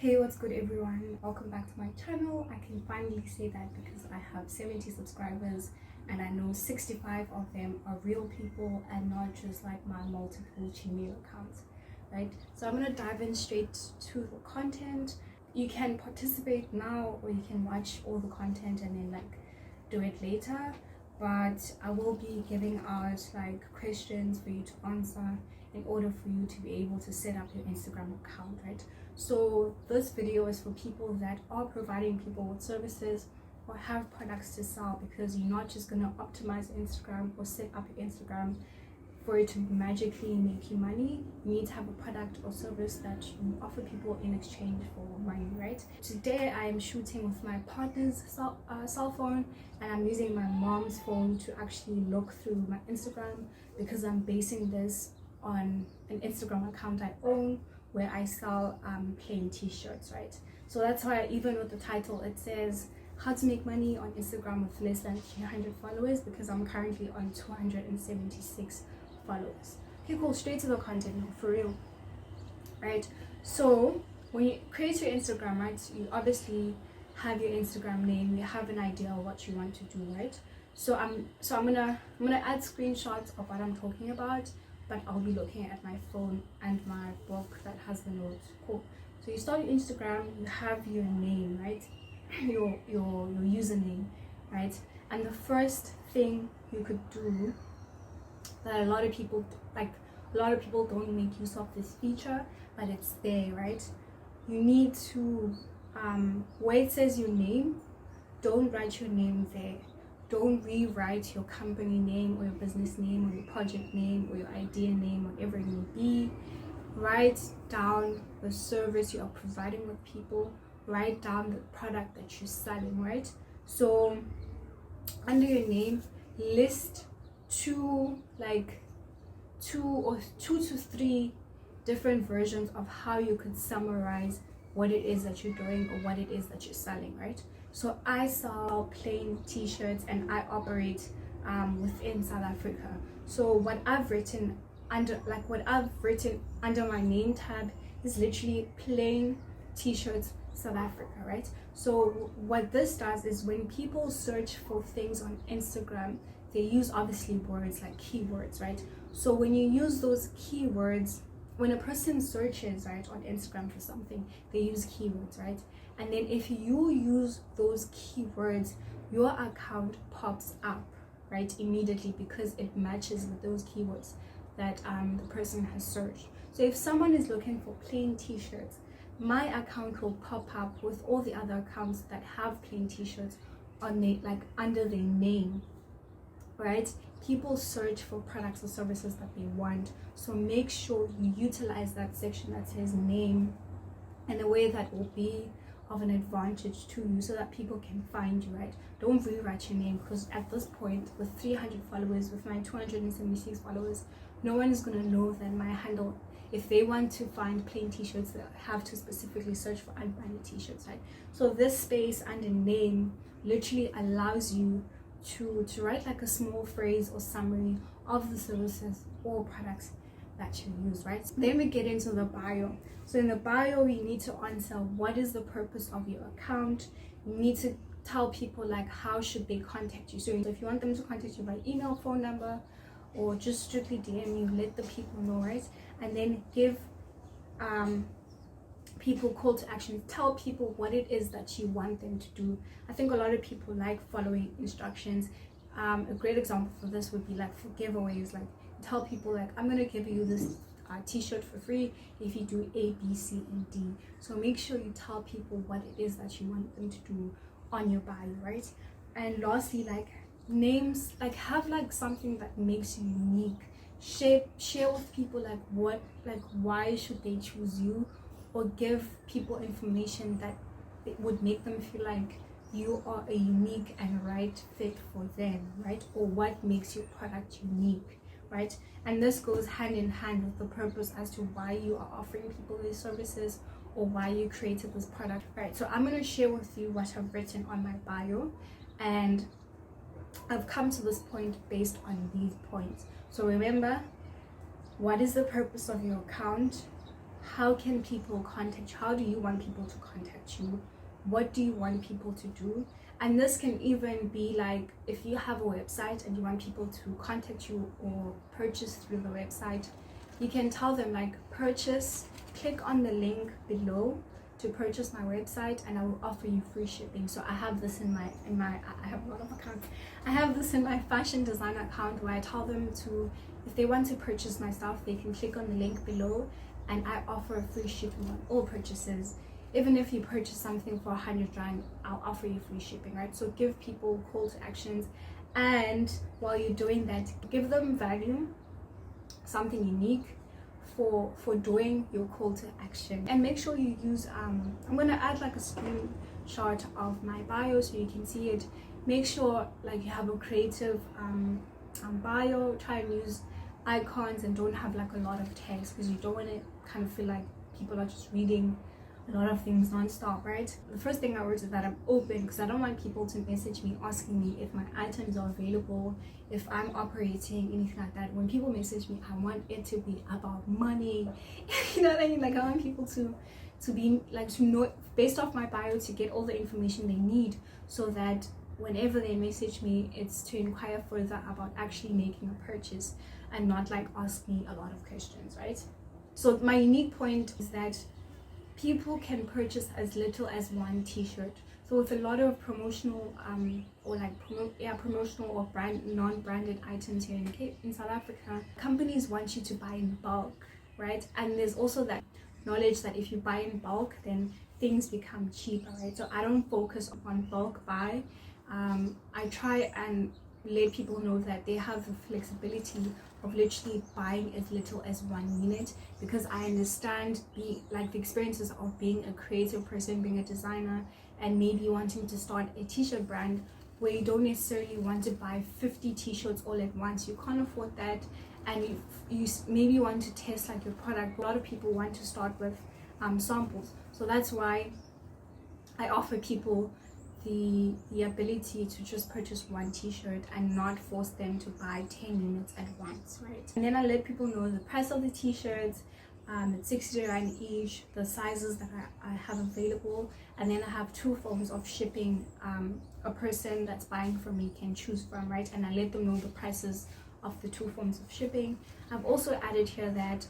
Hey, what's good everyone? Welcome back to my channel. I can finally say that because I have 70 subscribers and I know 65 of them are real people and not just like my multiple Gmail accounts, right? So I'm gonna dive in straight to the content. You can participate now or you can watch all the content and then like do it later, but I will be giving out like questions for you to answer in order for you to be able to set up your Instagram account, right? So this video is for people that are providing people with services or have products to sell, because you're not just going to optimize Instagram or set up your Instagram for it to magically make you money. You need to have a product or service that you offer people in exchange for money, right? Today I am shooting with my partner's cell phone, and I'm using my mom's phone to actually look through my Instagram, because I'm basing this on an Instagram account I own where I sell plain t-shirts, right? So that's why even with the title it says how to make money on Instagram with less than 300 followers, because I'm currently on 276 followers. Okay, cool, straight to the content now, for real, right? So when you create your Instagram, right, you obviously have your Instagram name, you have an idea of what you want to do, right? So I'm gonna add screenshots of what I'm talking about, but I'll be looking at my phone and my book that has the notes. Cool. So you start your Instagram, you have your name, right? your username, right? And the first thing you could do that a lot of people don't make use of this feature, but it's there, right? You need to where it says your name, don't write your name there. Don't rewrite your company name or your business name or your project name or your idea name, whatever it may be. Write down the service you are providing with people. Write down the product that you're selling, right? So under your name, list two to three different versions of how you could summarize what it is that you're doing or what it is that you're selling, right? So I sell plain t-shirts and I operate within South Africa. So what I've written under my name tab is literally plain t-shirts South Africa, right? So what this does is when people search for things on Instagram, they use obviously words like keywords, right? So when you use those keywords, when a person searches, right, on Instagram for something, they use keywords, right? And then if you use those keywords, your account pops up, right, immediately, because it matches with those keywords that the person has searched. So if someone is looking for plain t-shirts, my account will pop up with all the other accounts that have plain t-shirts on under their name, right? People search for products or services that they want, so make sure you utilize that section that says name in a way that will be of an advantage to you, so that people can find you, right? Don't rewrite your name, because at this point, with 300 followers, with my 276 followers, no one is going to know that my handle, if they want to find plain t-shirts, they have to specifically search for unbranded t-shirts, right? So this space under name literally allows you to write like a small phrase or summary of the services or products that you use, right? Then we get into the bio. So in the bio, you need to answer what is the purpose of your account. You need to tell people like how should they contact you. So if you want them to contact you by email, phone number, or just strictly DM you, let the people know, right? And then give people call to action. Tell people what it is that you want them to do. I think a lot of people like following instructions. A great example for this would be like for giveaways. Like tell people like, I'm gonna give you this t-shirt for free if you do A, B, C, and D. So make sure you tell people what it is that you want them to do on your bio, right? And lastly, like names, like have like something that makes you unique. Share with people why should they choose you, or give people information that it would make them feel like you are a unique and right fit for them, right? Or what makes your product unique, right? And this goes hand in hand with the purpose as to why you are offering people these services or why you created this product, right? So I'm going to share with you what I've written on my bio, and I've come to this point based on these points. So remember, what is the purpose of your account? how can people contact you? How do you want people to contact you? What do you want people to do? And this can even be like, if you have a website and you want people to contact you or purchase through the website, you can tell them like, purchase, click on the link below to purchase my website, and I will offer you free shipping. So I have this in my I have a lot of accounts. I have this in my fashion design account where I tell them to, if they want to purchase my stuff, they can click on the link below, and I offer free shipping on all purchases. Even if you purchase something for 100 rand, I'll offer you free shipping, right? So give people call to actions, and while you're doing that, give them value, something unique for doing your call to action. And make sure you use I'm gonna add like a screenshot of my bio so you can see it. Make sure like you have a creative bio. Try and use icons and don't have like a lot of text, because you don't want to kind of feel like people are just reading a lot of things non-stop, right? The first thing I wrote is that I'm open, because I don't want people to message me asking me if my items are available, if I'm operating, anything like that. When people message me, I want it to be about money. You know what I mean? Like, I want people to be like, to know based off my bio, to get all the information they need, so that whenever they message me, it's to inquire further about actually making a purchase and not like ask me a lot of questions, right? So my unique point is that people can purchase as little as one t-shirt. So with a lot of promotional or like promotional or non-branded items here in South Africa, companies want you to buy in bulk, right? And there's also that knowledge that if you buy in bulk, then things become cheaper, right? So I don't focus on bulk buy. I try and let people know that they have the flexibility of literally buying as little as 1 unit, because I understand the experiences of being a creative person, being a designer, and maybe wanting to start a t-shirt brand where you don't necessarily want to buy 50 t-shirts all at once. You can't afford that, and you maybe want to test like your product. A lot of people want to start with samples, so that's why I offer people the ability to just purchase one t-shirt and not force them to buy 10 units at once, right? And then I let people know the price of the t-shirts. It's 60 rand each, the sizes that I have available, and then I have 2 forms of shipping a person that's buying from me can choose from, right? And I let them know the prices of the 2 forms of shipping. I've also added here that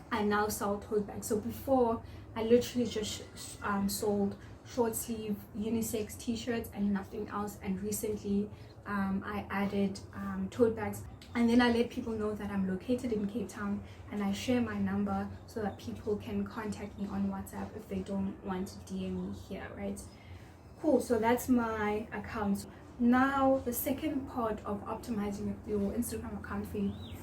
I now sell tote bags. So before, I literally just sold short sleeve unisex t-shirts and nothing else, and recently I added tote bags. And then I let people know that I'm located in Cape Town, and I share my number so that people can contact me on WhatsApp if they don't want to DM me here, right? Cool, so that's my account. Now the second part of optimizing your Instagram account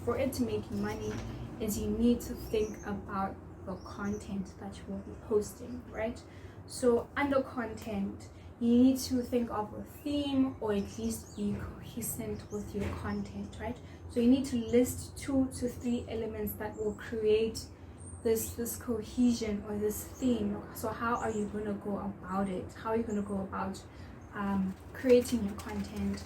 for it to make you money is you need to think about the content that you will be posting, right? So under content, you need to think of a theme, or at least be cohesive with your content, right? So you need to list 2 to 3 elements that will create this cohesion or this theme. So how are you going to go about it? How are you going to go about creating your content?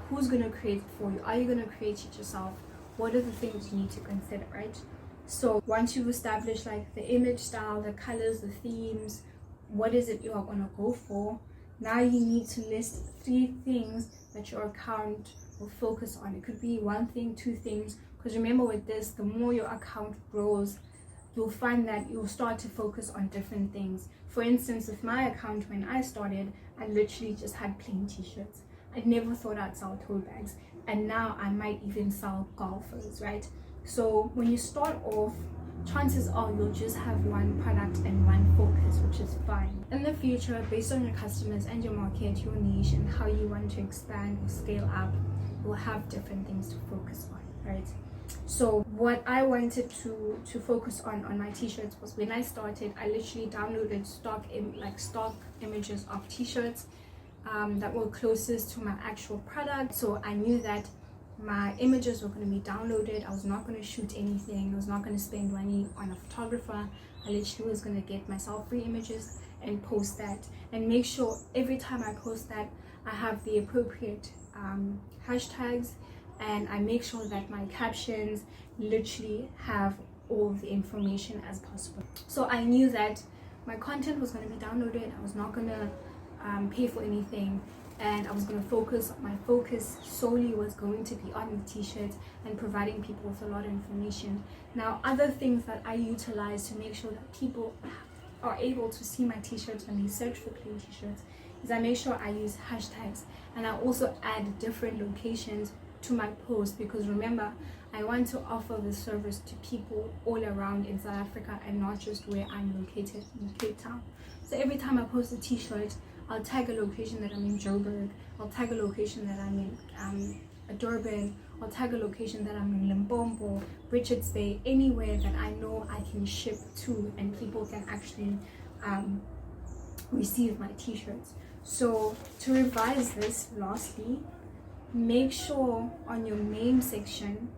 Who's going to create it for you? Are you going to create it yourself? What are the things you need to consider, right? So once you've established like the image style, the colors, the themes, what is it you are going to go for, now you need to list 3 things that your account will focus on. It could be 1 thing, 2 things, because remember with this, the more your account grows, you'll find that you'll start to focus on different things. For instance, with my account, when I started, I literally just had plain t-shirts. I never thought I'd sell tote bags, and now I might even sell golfers, right? So when you start off, chances are you'll just have one product and one focus, which is fine. In the future, based on your customers and your market, your niche, and how you want to expand or scale up, you'll have different things to focus on, right? So what I wanted to focus on my t-shirts was, when I started, I literally downloaded stock images of t-shirts that were closest to my actual product. So I knew that my images were going to be downloaded. I was not going to shoot anything. I was not going to spend money on a photographer. I literally was going to get myself free images and post that, and make sure every time I post that I have the appropriate hashtags, and I make sure that my captions literally have all the information as possible. So I knew that my content was going to be downloaded. I was not going to pay for anything, and I was going to focus. My focus solely was going to be on the t-shirts and providing people with a lot of information. Now, other things that I utilize to make sure that people are able to see my t-shirts when they search for clean t-shirts is I make sure I use hashtags, and I also add different locations to my post, because remember, I want to offer the service to people all around in South Africa and not just where I'm located in Cape Town. So every time I post a t-shirt, I'll tag a location that I'm in Joburg, I'll tag a location that I'm in Durban, I'll tag a location that I'm in Limpopo, Richards Bay, anywhere that I know I can ship to and people can actually receive my t-shirts. So to revise this, lastly, make sure on your main section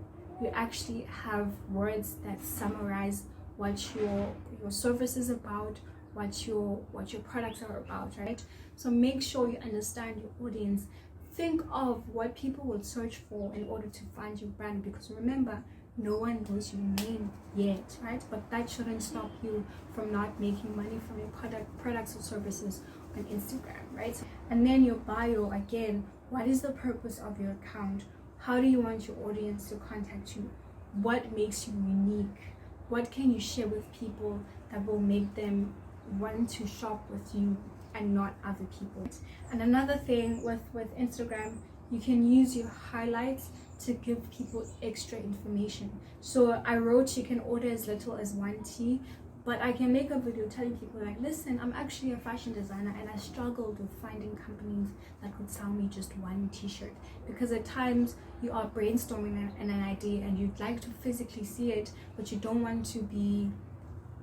you actually have words that summarize what your service is about, what your products are about, right? So make sure you understand your audience. Think of what people will search for in order to find your brand, because remember, no one knows your name yet, right? But that shouldn't stop you from not making money from your products or services on Instagram, right? And then your bio, again, what is the purpose of your account? How do you want your audience to contact you? What makes you unique? What can you share with people that will make them want to shop with you and not other people? And another thing with Instagram, you can use your highlights to give people extra information. So I wrote you can order as little as 1 tee, but I can make a video telling people like, listen, I'm actually a fashion designer and I struggled with finding companies that could sell me just 1 t-shirt, because at times you are brainstorming an idea and you'd like to physically see it, but you don't want to be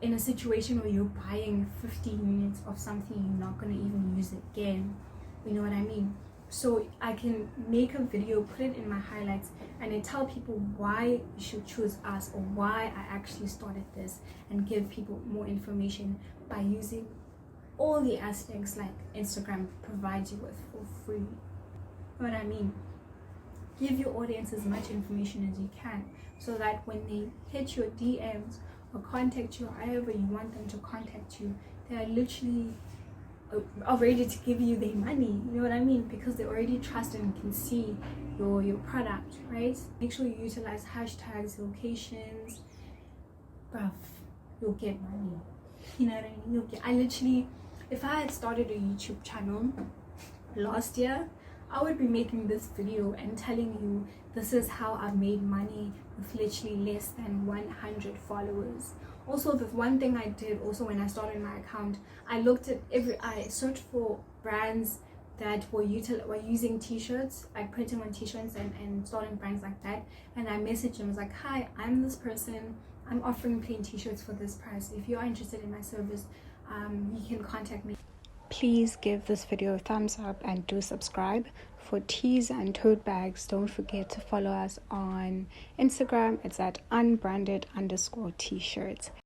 in a situation where you're buying 15 units of something you're not going to even use again. You know what I mean? So I can make a video, put it in my highlights, and I tell people why you should choose us or why I actually started this, and give people more information by using all the aspects like Instagram provides you with for free. You know what I mean? Give your audience as much information as you can, so that when they hit your DMs or contact you however you want them to contact you, they are literally are ready to give you their money. You know what I mean? Because they already trust and can see your product, right? Make sure you utilize hashtags, locations. Bruv, you'll get money. You know what I mean? I literally, if I had started a YouTube channel last year, I would be making this video and telling you this is how I've made money with literally less than 100 followers. Also, the one thing I did also when I started my account, I searched for brands that were using t-shirts, like printing on t-shirts and starting brands like that, and I messaged them. I was like, hi, I'm this person, I'm offering plain t-shirts for this price. If you are interested in my service, you can contact me. Please give this video a thumbs up and do subscribe. For tees and tote bags, don't forget to follow us on Instagram. It's at Unbranded_Tshirts.